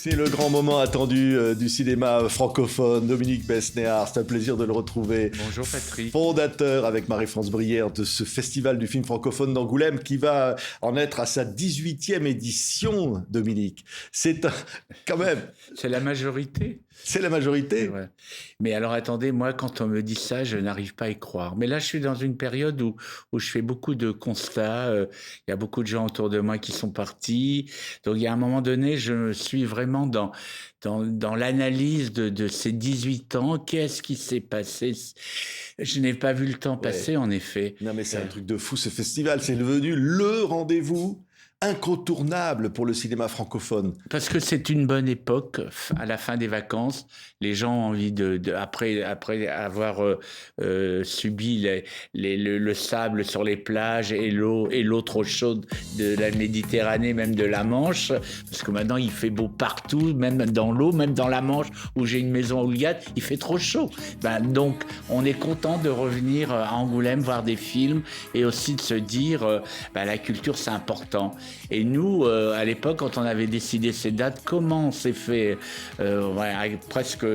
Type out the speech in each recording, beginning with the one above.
C'est le grand moment attendu du cinéma francophone. Dominique Besnéard, c'est un plaisir de le retrouver. Bonjour Patrick. Fondateur avec Marie-France Brière de ce festival du film francophone d'Angoulême qui va en être à sa 18e édition, Dominique. Quand même... C'est la majorité. C'est la majorité. Ouais. Mais alors attendez, moi quand on me dit ça, je n'arrive pas à y croire. Mais là je suis dans une période où je fais beaucoup de constats, il y a beaucoup de gens autour de moi qui sont partis. Donc il y a un moment donné, je suis vraiment dans l'analyse de ces 18 ans. Qu'est-ce qui s'est passé? Je n'ai pas vu le temps passer, en effet. Non mais c'est un truc de fou ce festival, c'est devenu le rendez-vous incontournable pour le cinéma francophone. Parce que c'est une bonne époque, à la fin des vacances, les gens ont envie après avoir subi le sable sur les plages et l'eau trop chaude de la Méditerranée, même de la Manche, parce que maintenant il fait beau partout, même dans l'eau, même dans la Manche où j'ai une maison à Houlgate, il fait trop chaud. Donc on est content de revenir à Angoulême, voir des films et aussi de se dire la culture c'est important. Et nous, à l'époque, quand on avait décidé ces dates, comment on s'est fait presque,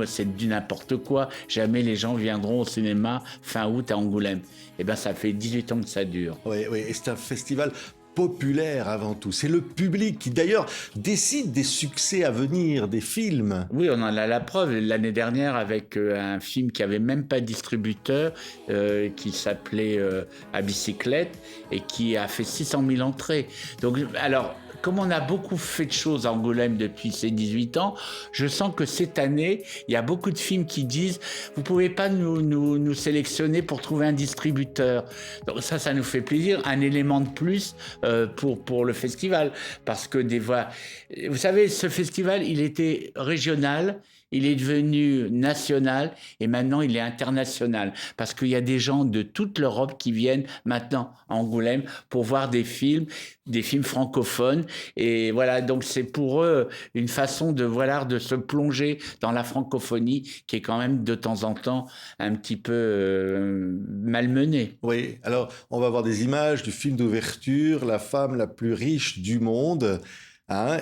c'est du n'importe quoi. Jamais les gens viendront au cinéma fin août à Angoulême. Eh bien, ça fait 18 ans que ça dure. Oui, et c'est un festival populaire avant tout. C'est le public qui d'ailleurs décide des succès à venir, des films. Oui, on en a la preuve. L'année dernière, avec un film qui avait même pas de distributeur, qui s'appelait À bicyclette et qui a fait 600 000 entrées. Donc, alors, comme on a beaucoup fait de choses à Angoulême depuis ces 18 ans, je sens que cette année, il y a beaucoup de films qui disent « Vous pouvez pas nous sélectionner pour trouver un distributeur ». Donc ça nous fait plaisir. Un élément de plus pour le festival. Parce que des fois... Vous savez, ce festival, il était régional, il est devenu national et maintenant il est international parce qu'il y a des gens de toute l'Europe qui viennent maintenant à Angoulême pour voir des films francophones et voilà, donc c'est pour eux une façon de se plonger dans la francophonie qui est quand même de temps en temps un petit peu malmenée. Oui, alors on va voir des images du film d'ouverture, La femme la plus riche du monde.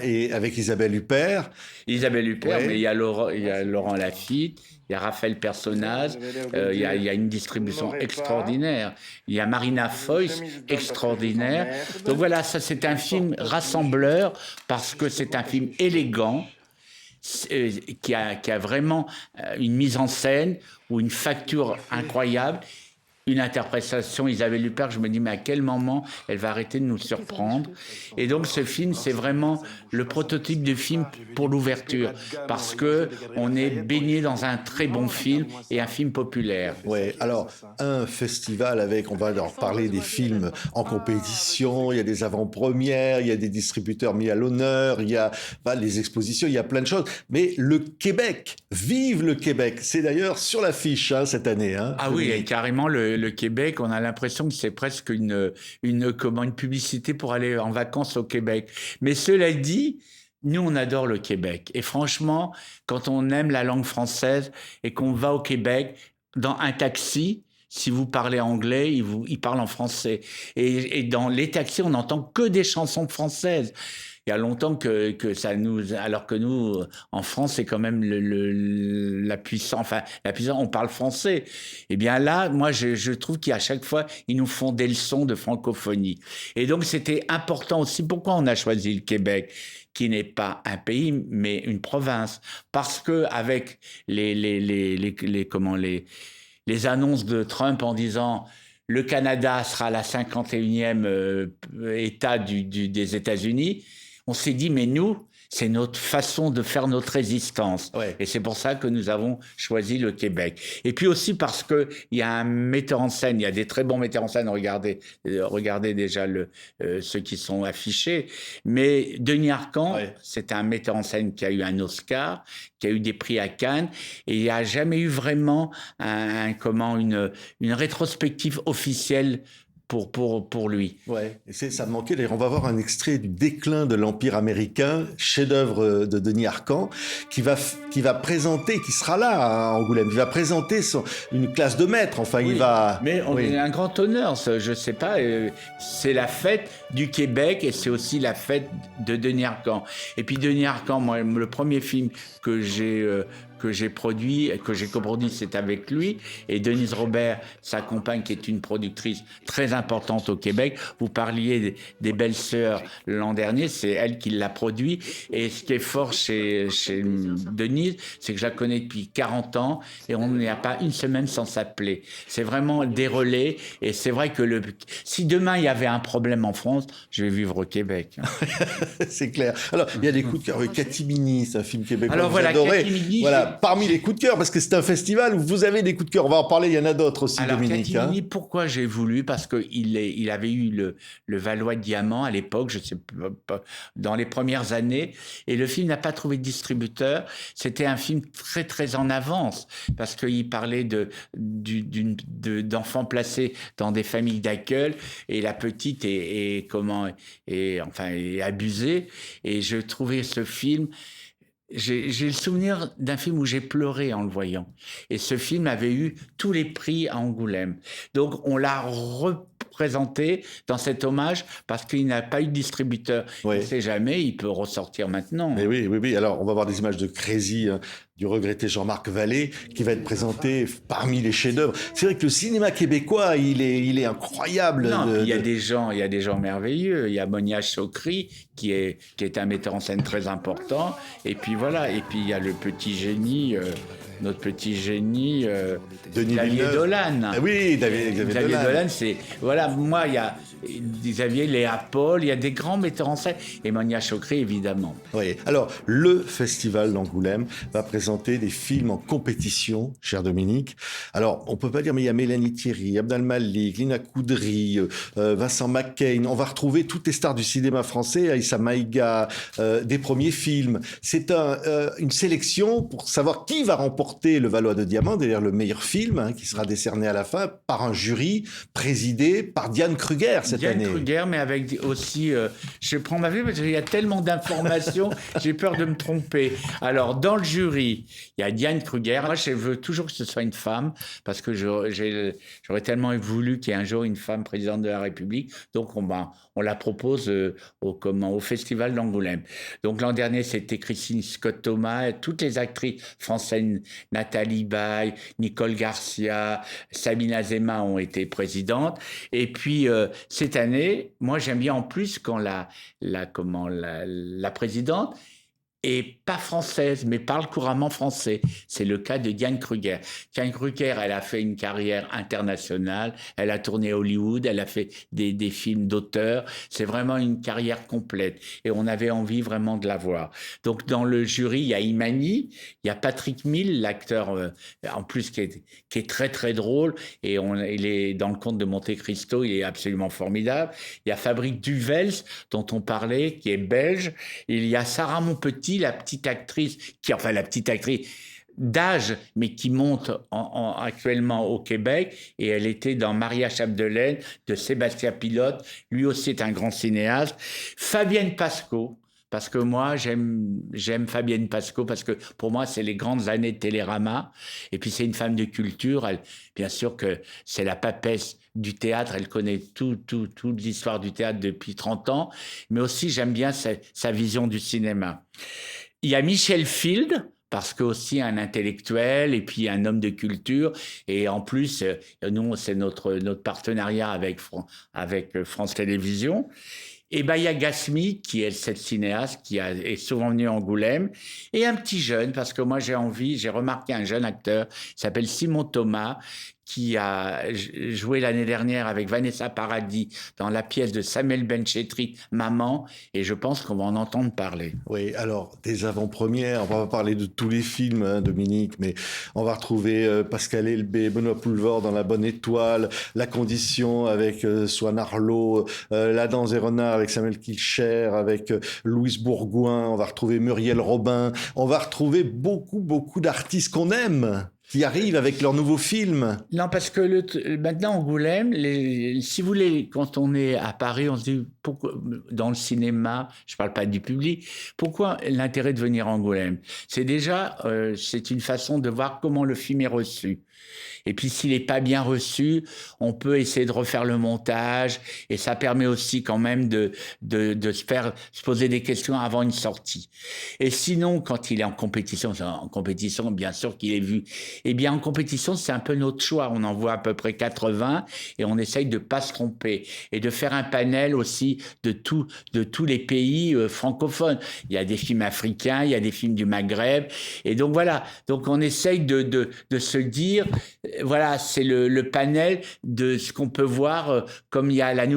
Et avec Isabelle Huppert. Mais il y a Laurent Lafitte, il y a Raphaël Personnaz, il y a une distribution extraordinaire. Il y a Marina Foïs, extraordinaire. Donc voilà, ça c'est un film rassembleur parce que c'est un film élégant, qui a vraiment une mise en scène ou une facture incroyable. Une interprétation, Isabelle Huppert, je me dis, mais à quel moment elle va arrêter de nous surprendre? Et donc, ce film, c'est vraiment le prototype de film pour l'ouverture, parce que on est baigné dans un très bon film et un film populaire. Ouais, alors, un festival avec, on va leur parler des films en compétition, il y a des avant-premières, il y a des distributeurs mis à l'honneur, il y a les expositions, il y a plein de choses. Mais le Québec, vive le Québec, c'est d'ailleurs sur l'affiche cette année. Ah oui, et carrément le Québec, on a l'impression que c'est presque une publicité pour aller en vacances au Québec. Mais cela dit, nous, on adore le Québec. Et franchement, quand on aime la langue française et qu'on va au Québec, dans un taxi, si vous parlez anglais, ils parlent en français. Et dans les taxis, on n'entend que des chansons françaises. Il y a longtemps que ça alors que nous, en France, c'est quand même la puissance, on parle français. Eh bien là, moi, je trouve qu'à chaque fois, ils nous font des leçons de francophonie. Et donc, c'était important aussi. Pourquoi on a choisi le Québec, qui n'est pas un pays, mais une province? Parce que avec les annonces de Trump en disant le Canada sera la 51e État des États-Unis, on s'est dit, mais nous, c'est notre façon de faire notre résistance. Ouais. Et c'est pour ça que nous avons choisi le Québec. Et puis aussi parce que il y a un metteur en scène, il y a des très bons metteurs en scène, regardez déjà ceux qui sont affichés. Mais Denis Arcand, c'est un metteur en scène qui a eu un Oscar, qui a eu des prix à Cannes, et il n'y a jamais eu vraiment une rétrospective officielle pour lui. Ouais, et ça me manquait. D'ailleurs, on va voir un extrait du Déclin de l'Empire américain, chef-d'œuvre de Denis Arcand, qui va présenter, qui sera là à Angoulême, il va présenter une classe de maîtres. Enfin, Oui, il va. mais on Oui. est un grand honneur, ça, je sais pas. C'est la fête du Québec et c'est aussi la fête de Denis Arcand. Et puis Denis Arcand, moi, le premier film que j'ai produit, que j'ai coproduit, c'est avec lui. Et Denise Robert, sa compagne, qui est une productrice très importante au Québec. Vous parliez des Belles-Sœurs l'an dernier, c'est elle qui l'a produit. Et ce qui est fort chez Denise, c'est que je la connais depuis 40 ans et on n'y a pas une semaine sans s'appeler. C'est vraiment des relais. Et c'est vrai que si demain il y avait un problème en France, je vais vivre au Québec. C'est clair. Alors, il y a des coups de cœur. Catimini, c'est un film québécois Alors que voilà, vous adorez. Catimini, Voilà, parmi les coups de cœur, parce que c'est un festival où vous avez des coups de cœur. On va en parler, il y en a d'autres aussi, Alors, Dominique. Catimini, pourquoi j'ai voulu? Parce qu'il avait eu le Valois de Diamant à l'époque, je sais pas, dans les premières années, et le film n'a pas trouvé de distributeur. C'était un film très, très en avance, parce qu'il parlait d'enfants placés dans des familles d'accueil, et la petite est abusée. Et je trouvais ce film... J'ai le souvenir d'un film où j'ai pleuré en le voyant. Et ce film avait eu tous les prix à Angoulême. Donc, on l'a représenté dans cet hommage parce qu'il n'a pas eu de distributeur. Oui. On ne sait jamais, il peut ressortir maintenant. Mais oui, oui, oui. Alors, on va voir des images de Crazy, du regretté Jean-Marc Vallée, qui va être présenté parmi les chefs-d'œuvre. C'est vrai que le cinéma québécois, il est incroyable. Non, il y a des gens merveilleux. Il y a Monia Chokri, qui est un metteur en scène très important. Et puis voilà. Et puis il y a le petit génie, notre petit génie, Denis Xavier Villeneuve. Dolan. Ah oui, Xavier Dolan, c'est... Voilà, moi, il y a Xavier, Léa Paul, il y a des grands metteurs en scène. Et Monia Chokri, évidemment. Oui. Alors, le Festival d'Angoulême va présenter des films en compétition, cher Dominique. Alors, on peut pas dire, mais il y a Mélanie Thierry, Abdel Malik, Lina Coudry, Vincent McCain. On va retrouver toutes les stars du cinéma français, Aïssa Maïga, des premiers films. C'est une sélection pour savoir qui va remporter le Valois de Diamant, d'ailleurs le meilleur film, qui sera décerné à la fin par un jury présidé par Diane Kruger cette année. Diane Kruger, mais avec aussi... je prends ma vie parce qu'il y a tellement d'informations, j'ai peur de me tromper. Alors, dans le jury, il y a Diane Kruger. Moi, je veux toujours que ce soit une femme parce que j'aurais tellement voulu qu'il y ait un jour une femme présidente de la République. Donc, on la propose au Festival d'Angoulême. Donc, l'an dernier, c'était Christine Scott-Thomas, toutes les actrices françaises, Nathalie Baye, Nicole Garcia, Sabine Azema ont été présidentes. Et puis, cette année, moi, j'aime bien en plus quand la présidente est pas française, mais parle couramment français. C'est le cas de Diane Kruger. Diane Kruger, elle a fait une carrière internationale, elle a tourné à Hollywood, elle a fait des films d'auteur. C'est vraiment une carrière complète. Et on avait envie vraiment de la voir. Donc, dans le jury, il y a Imani, il y a Patrick Mille, l'acteur, en plus, qui est très, très drôle. Et il est dans le Comte de Monte Cristo, il est absolument formidable. Il y a Fabrice Duvels, dont on parlait, qui est belge. Il y a Sarah Monpetit, la petite actrice d'âge, mais qui monte actuellement au Québec, et elle était dans Maria Chapdelaine de Sébastien Pilote, lui aussi est un grand cinéaste. Fabienne Pasco, parce que moi, j'aime Fabienne Pasco, parce que pour moi, c'est les grandes années de Télérama, et puis c'est une femme de culture, bien sûr que c'est la papesse du théâtre, elle connaît toute l'histoire du théâtre depuis 30 ans, mais aussi j'aime bien sa vision du cinéma. Il y a Michel Field, parce que aussi un intellectuel et puis un homme de culture, et en plus, nous, c'est notre partenariat avec France Télévisions. Et il y a Gasmi, qui est cette cinéaste qui est souvent venu à Angoulême, et un petit jeune, parce que moi j'ai remarqué un jeune acteur, qui s'appelle Simon Thomas, qui a joué l'année dernière avec Vanessa Paradis dans la pièce de Samuel Benchetri, Maman, et je pense qu'on va en entendre parler. Oui, alors, des avant-premières, on va pas parler de tous les films, Dominique, mais on va retrouver Pascal Elbé, Benoît Poulvord dans La Bonne Étoile, La Condition avec Swan Arlo, La Danse des Renards avec Samuel Kilcher, avec Louise Bourgoin, on va retrouver Muriel Robin, on va retrouver beaucoup d'artistes qu'on aime. qui arrivent avec leur nouveau film. Non, parce que maintenant, Angoulême, si vous voulez, quand on est à Paris, on se dit, pourquoi, dans le cinéma, je ne parle pas du public, pourquoi l'intérêt de venir à Angoulême? C'est déjà, c'est une façon de voir comment le film est reçu. Et puis, s'il n'est pas bien reçu, on peut essayer de refaire le montage. Et ça permet aussi quand même de se poser des questions avant une sortie. Et sinon, quand il est en compétition, bien sûr qu'il est vu. Eh bien, en compétition, c'est un peu notre choix. On en voit à peu près 80 et on essaye de ne pas se tromper. Et de faire un panel aussi de tous les pays francophones. Il y a des films africains, il y a des films du Maghreb. Et donc, voilà. Donc, on essaye de se dire... Voilà, c'est le panel de ce qu'on peut voir, comme il y a une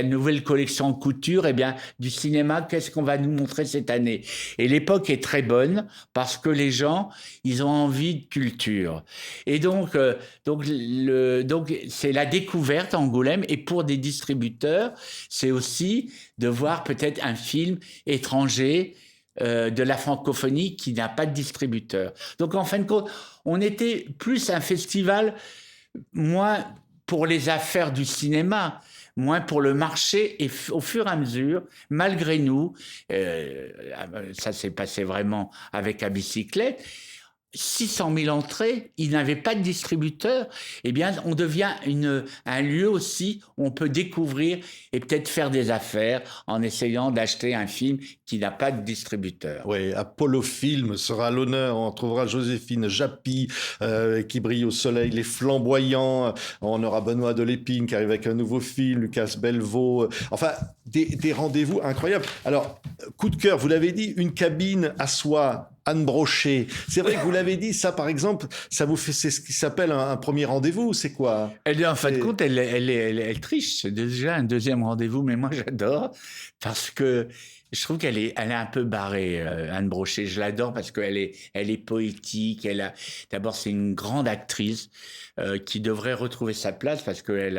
nouvelle collection en couture, eh bien, du cinéma, qu'est-ce qu'on va nous montrer cette année? Et l'époque est très bonne parce que les gens, ils ont envie de culture. Et donc c'est la découverte à Angoulême, et pour des distributeurs, c'est aussi de voir peut-être un film étranger, de la francophonie qui n'a pas de distributeur. Donc, en fin de compte, on était plus un festival, moins pour les affaires du cinéma, moins pour le marché, et au fur et à mesure, malgré nous, ça s'est passé vraiment avec à bicyclette, 600 000 entrées, ils n'avaient pas de distributeur, eh bien, on devient un lieu aussi où on peut découvrir et peut-être faire des affaires en essayant d'acheter un film qui n'a pas de distributeur. Oui, Apollo Film sera à l'honneur. On trouvera Joséphine Japy qui brille au soleil, Les Flamboyants. On aura Benoît de Lépine qui arrive avec un nouveau film, Lucas Belvaux. Enfin, des rendez-vous incroyables. Alors, coup de cœur, vous l'avez dit, une cabine à soi. Anne Brochet. C'est vrai que vous l'avez dit, ça par exemple, ça vous fait, c'est ce qui s'appelle un premier rendez-vous, c'est quoi? En fin de compte, elle triche. C'est déjà un deuxième rendez-vous, mais moi j'adore parce que je trouve qu'elle est un peu barrée, Anne Brochet. Je l'adore parce qu'elle est poétique. D'abord, c'est une grande actrice qui devrait retrouver sa place parce que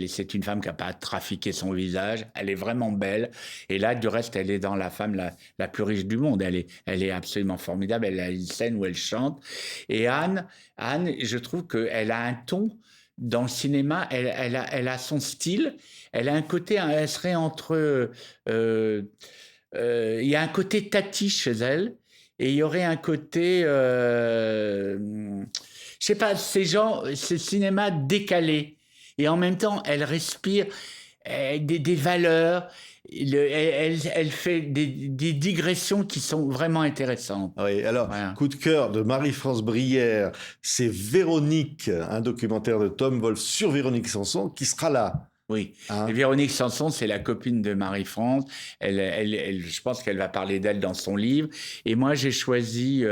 c'est une femme qui n'a pas trafiqué son visage. Elle est vraiment belle. Et là, du reste, elle est dans la femme la plus riche du monde. Elle est absolument formidable. Elle a une scène où elle chante. Et Anne, je trouve qu'elle a un ton dans le cinéma. Elle a son style. Elle a un côté, elle serait entre... il y a un côté Tati chez elle, et il y aurait un côté, je sais pas, ce cinéma décalé, et en même temps, elle respire des valeurs, elle fait des digressions qui sont vraiment intéressantes. Oui, alors, voilà. Coup de cœur de Marie-France Brière, c'est Véronique, un documentaire de Tom Wolfe sur Véronique Sanson, qui sera là. Oui, et Véronique Sanson, c'est la copine de Marie-France. Je pense qu'elle va parler d'elle dans son livre. Et moi, j'ai choisi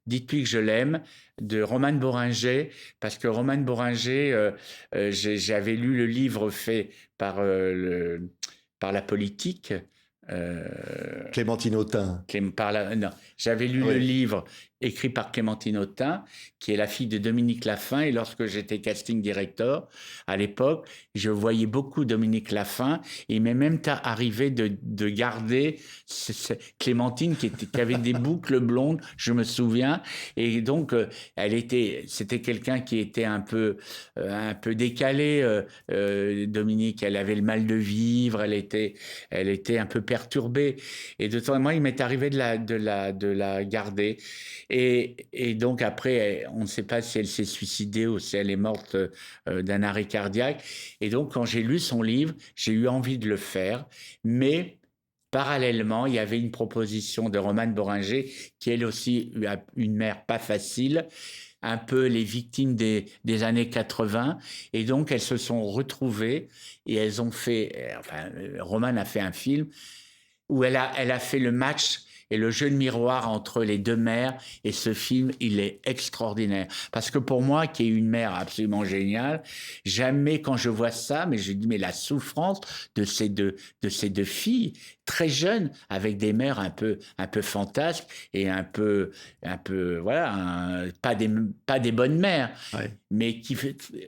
Dites-lui que je l'aime de Romane Boringer, parce que Romane Boringer, j'avais lu le livre fait par la politique. Clémentine Autain. Non, j'avais lu le livre écrit par Clémentine Autain, qui est la fille de Dominique Laffin. Et lorsque j'étais casting director, à l'époque, je voyais beaucoup Dominique Laffin. Et il m'est même arrivé de garder Clémentine, qui avait des boucles blondes, je me souviens. Et donc, c'était quelqu'un qui était un peu décalé. Dominique, elle avait le mal de vivre, elle était un peu perturbée. Et de temps en temps, il m'est arrivé de la garder. Et donc après, on ne sait pas si elle s'est suicidée ou si elle est morte d'un arrêt cardiaque. Et donc, quand j'ai lu son livre, j'ai eu envie de le faire. Mais parallèlement, il y avait une proposition de Romane Boringer, qui elle aussi a une mère pas facile, un peu les victimes des années 80. Et donc, elles se sont retrouvées et elles ont fait... Romane a fait un film où elle a fait le match et le jeu de miroir entre les deux mères. Et ce film, il est extraordinaire. Parce que pour moi, qui ai une mère absolument géniale, jamais quand je vois ça, mais je dis, mais la souffrance de ces deux filles, très jeunes, avec des mères un peu fantasques et un peu voilà, pas des bonnes mères. Ouais. Mais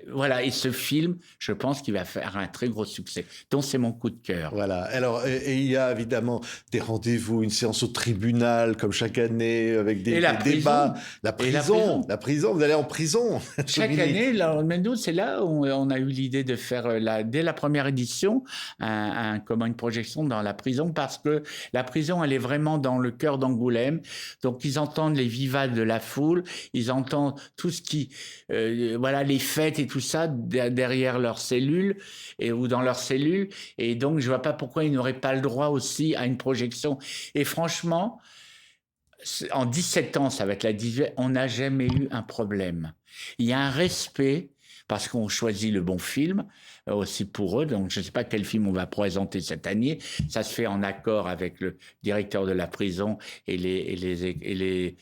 voilà. Et ce film, je pense qu'il va faire un très gros succès. Donc, c'est mon coup de cœur. Voilà. Alors, et il y a évidemment des rendez-vous, une séance au tribunal tribunal comme chaque année avec Et des la prison. débats. Et la prison. La prison, vous allez en prison. Chaque Dominique. année, là, mais nous, c'est là où on a eu l'idée de faire, dès la première édition, comment, une projection dans la prison, parce que la prison, elle est vraiment dans le cœur d'Angoulême. Donc, ils entendent les vivaces de la foule, ils entendent tout ce qui, voilà, les fêtes et tout ça derrière leurs cellules ou dans leurs cellules. Et donc, je vois pas pourquoi ils n'auraient pas le droit aussi à une projection. Et franchement, en 17 ans, ça va être la 18e, on n'a jamais eu un problème. Il y a un respect, parce qu'on choisit le bon film, aussi pour eux. Donc, je ne sais pas quel film on va présenter cette année. Ça se fait en accord avec le directeur de la prison et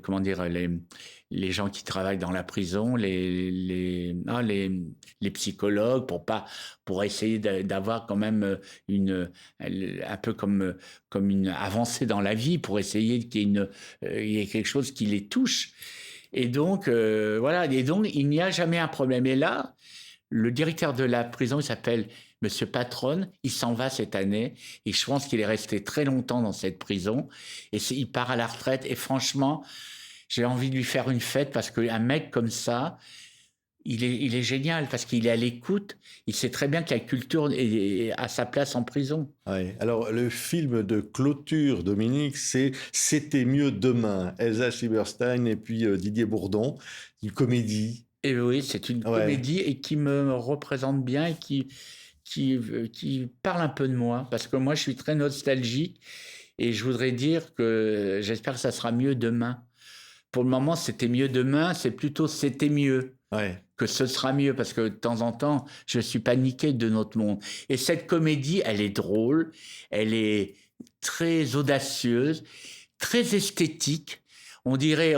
comment dire, les gens qui travaillent dans la prison, les psychologues, pour essayer d'avoir quand même un peu comme une avancée dans la vie, pour essayer qu'il y ait quelque chose qui les touche. Et donc, voilà. Et donc, il n'y a jamais un problème. Et là, le directeur de la prison, il s'appelle Monsieur Patron, il s'en va cette année. Et je pense qu'il est resté très longtemps dans cette prison. Et il part à la retraite. Et franchement, j'ai envie de lui faire une fête parce qu'un mec comme ça, il est génial parce qu'il est à l'écoute. Il sait très bien que la culture est à sa place en prison. Ouais. Alors, le film de clôture, Dominique, c'est C'était mieux demain. Elsa Silberstein et puis Didier Bourdon. Une comédie. Et oui, c'est une comédie et qui me représente bien et qui parle un peu de moi. Parce que moi, je suis très nostalgique et je voudrais dire que j'espère que ça sera mieux demain. Pour le moment, c'était mieux demain, c'est plutôt c'était mieux. Ouais. Que ce sera mieux, parce que de temps en temps, je suis paniqué de notre monde. Et cette comédie, elle est drôle, elle est très audacieuse, très esthétique. On dirait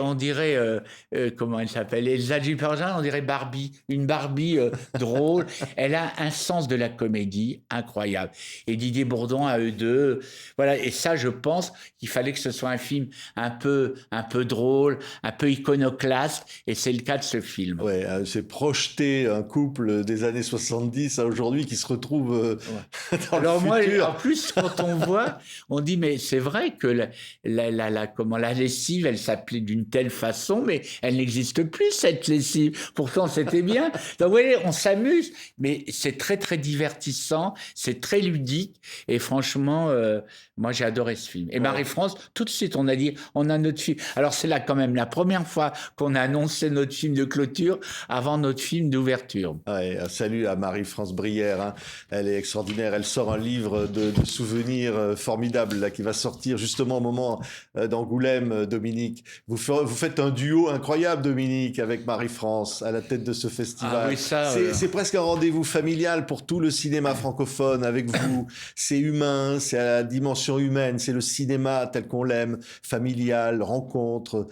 comment elle s'appelle, Elsa Giperjan, on dirait Barbie, une Barbie drôle. Elle a un sens de la comédie incroyable. Et Didier Bourdon à eux deux, voilà. Et ça, je pense qu'il fallait que ce soit un film un peu drôle, un peu iconoclaste. Et c'est le cas de ce film. Ouais, c'est projeter un couple des années 70 à aujourd'hui qui se retrouve dans Alors le moi, futur. en plus, quand on voit, on dit mais c'est vrai que la lessive, elle s'appelait d'une telle façon, mais elle n'existe plus cette lessive. Pourtant, c'était bien. Donc vous voyez, on s'amuse, mais c'est très très divertissant, c'est très ludique, et franchement, moi j'ai adoré ce film. Et Marie-France, tout de suite, on a dit, on a notre film. Alors c'est là quand même la première fois qu'on a annoncé notre film de clôture avant notre film d'ouverture. Ouais, un salut à Marie-France Brière, hein. Elle est extraordinaire. Elle sort un livre de souvenirs formidables là, qui va sortir justement au moment d'Angoulême, Dominique. Vous faites un duo incroyable, Dominique, avec Marie-France à la tête de ce festival. Ah oui, ça. C'est presque un rendez-vous familial pour tout le cinéma francophone avec vous. C'est humain, c'est à la dimension humaine, c'est le cinéma tel qu'on l'aime, familial, rencontre.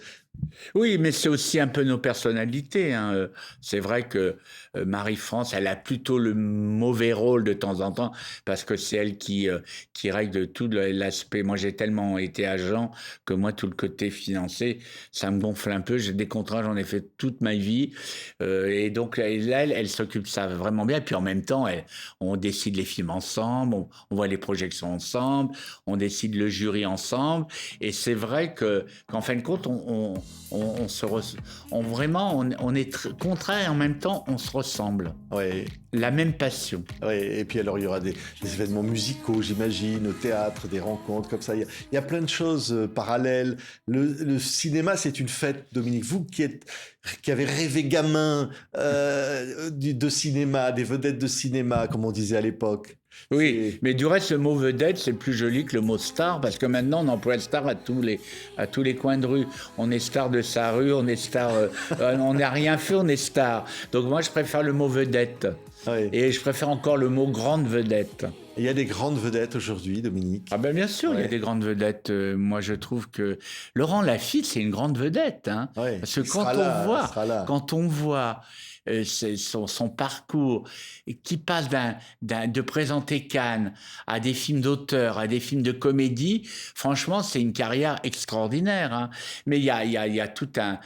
Oui, mais c'est aussi un peu nos personnalités, hein. C'est vrai que Marie-France, elle a plutôt le mauvais rôle de temps en temps, parce que c'est elle qui règle tout l'aspect. Moi, j'ai tellement été agent que moi, tout le côté financier, ça me gonfle un peu. J'ai des contrats, j'en ai fait toute ma vie. Et donc, là, elle s'occupe de ça vraiment bien. Et puis en même temps, on décide les films ensemble, on voit les projections ensemble, on décide le jury ensemble. Et c'est vrai qu'en fin de compte, on est contraire et en même temps on se ressemble. Ouais. La même passion. Ouais, et puis alors il y aura des événements musicaux, j'imagine, au théâtre, des rencontres comme ça. Il y a plein de choses parallèles. Le cinéma, c'est une fête, Dominique. Vous qui avez rêvé gamin de cinéma, des vedettes de cinéma, comme on disait à l'époque. Oui, mais du reste, le mot vedette, c'est plus joli que le mot star, parce que maintenant, on emploie le star à tous les coins de rue. On est star de sa rue, on est star... on n'a rien fait, on est star. Donc moi, je préfère le mot vedette. Oui. Et je préfère encore le mot grande vedette. Il y a des grandes vedettes aujourd'hui, Dominique. Ah ben bien sûr, il y a des grandes vedettes. Moi, je trouve que Laurent Lafitte, c'est une grande vedette. Hein, parce que quand on voit son parcours qui passe de présenter Cannes à des films d'auteur, à des films de comédie, franchement, c'est une carrière extraordinaire. Hein. Mais il y a tout un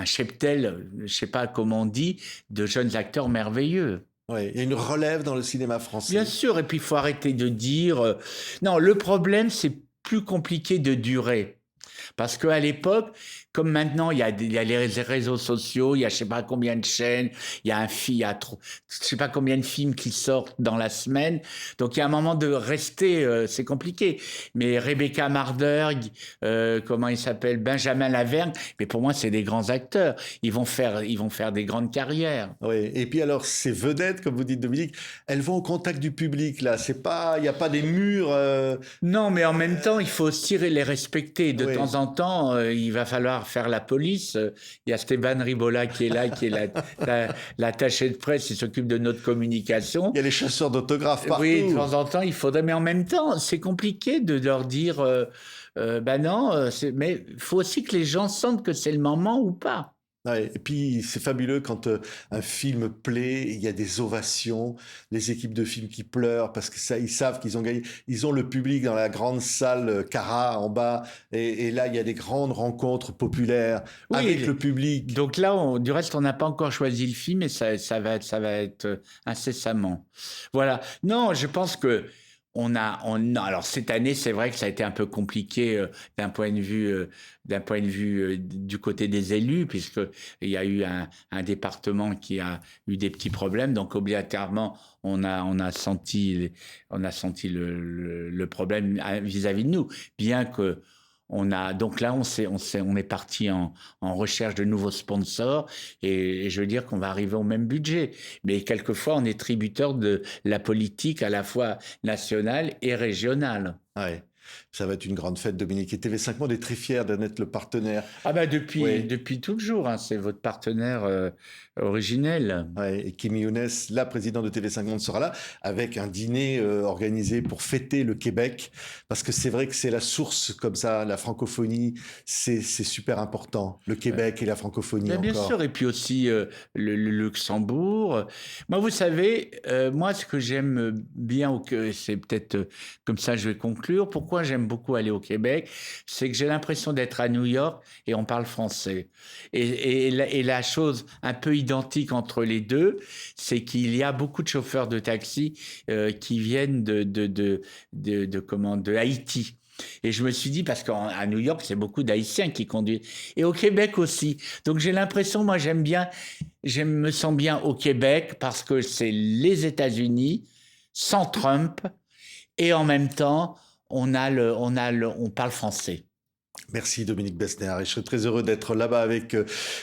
cheptel, je sais pas comment on dit, de jeunes acteurs merveilleux. Ouais, il y a une relève dans le cinéma français. Bien sûr, et puis il faut arrêter de dire... Non, le problème, c'est plus compliqué de durer. Parce qu'à l'époque, comme maintenant, il y a les réseaux sociaux, il y a je sais pas combien de chaînes, il y a je sais pas combien de films qui sortent dans la semaine. Donc il y a un moment de rester, c'est compliqué. Mais Rebecca Marderg, comment il s'appelle, Benjamin Lavergne, mais pour moi c'est des grands acteurs. Ils vont faire des grandes carrières. Oui. Et puis alors, ces vedettes, comme vous dites, Dominique, elles vont au contact du public, là. C'est pas, il n'y a pas des murs. Non, mais en même temps, il faut aussi les respecter. De Oui. temps en temps, il va falloir faire la police. Il y a Stéphane Ribola qui est là, qui est l'attaché de presse, il s'occupe de notre communication. Il y a les chasseurs d'autographes partout. Oui, de temps en temps, il faudrait. Mais en même temps, c'est compliqué de leur dire, ben non, mais il faut aussi que les gens sentent que c'est le moment ou pas. Ouais, et puis c'est fabuleux quand un film plaît, il y a des ovations, les équipes de films qui pleurent parce que ça, ils savent qu'ils ont gagné. Ils ont le public dans la grande salle Cara en bas, et là il y a des grandes rencontres populaires Oui, avec le public. Donc là, du reste, on n'a pas encore choisi le film, et ça va être incessamment. Voilà. Non, je pense que alors cette année, c'est vrai que ça a été un peu compliqué d'un point de vue du côté des élus, puisque il y a eu un département qui a eu des petits problèmes, donc obligatoirement on a senti le problème vis-à-vis de nous, bien que donc là, on est parti en recherche de nouveaux sponsors, et je veux dire qu'on va arriver au même budget. Mais quelquefois, on est tributaire de la politique à la fois nationale et régionale. Ouais. Ça va être une grande fête, Dominique. Et TV5 Monde est très fier d'en être le partenaire. Ah bah depuis, Oui. depuis toujours, hein, c'est votre partenaire originel. Ouais, et Kim Younes, la présidente de TV5 Monde, sera là avec un dîner organisé pour fêter le Québec, parce que c'est vrai que c'est la source comme ça, la francophonie, c'est super important, le Québec et la francophonie Bien encore. sûr, et puis aussi le Luxembourg. Moi, vous savez, moi, ce que j'aime bien, c'est peut-être comme ça je vais conclure, pourquoi j'aime beaucoup aller au Québec, c'est que j'ai l'impression d'être à New York et on parle français. Et la chose un peu identique entre les deux, c'est qu'il y a beaucoup de chauffeurs de taxi qui viennent de Haïti. Et je me suis dit, parce qu'à New York, c'est beaucoup d'Haïtiens qui conduisent. Et au Québec aussi. Donc j'ai l'impression, moi je me sens bien au Québec parce que c'est les États-Unis, sans Trump, et en même temps, on parle français. Merci Dominique Besnéard, et je serais très heureux d'être là-bas avec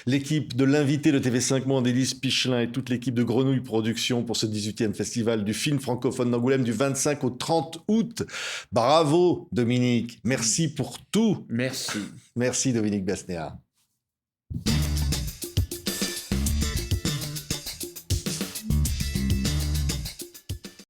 l'équipe de l'invité de TV5 Monde, Élise Pichelin, et toute l'équipe de Grenouille Productions pour ce 18e festival du film francophone d'Angoulême du 25 au 30 août. Bravo Dominique, merci pour tout. Merci. Merci Dominique Besnéard.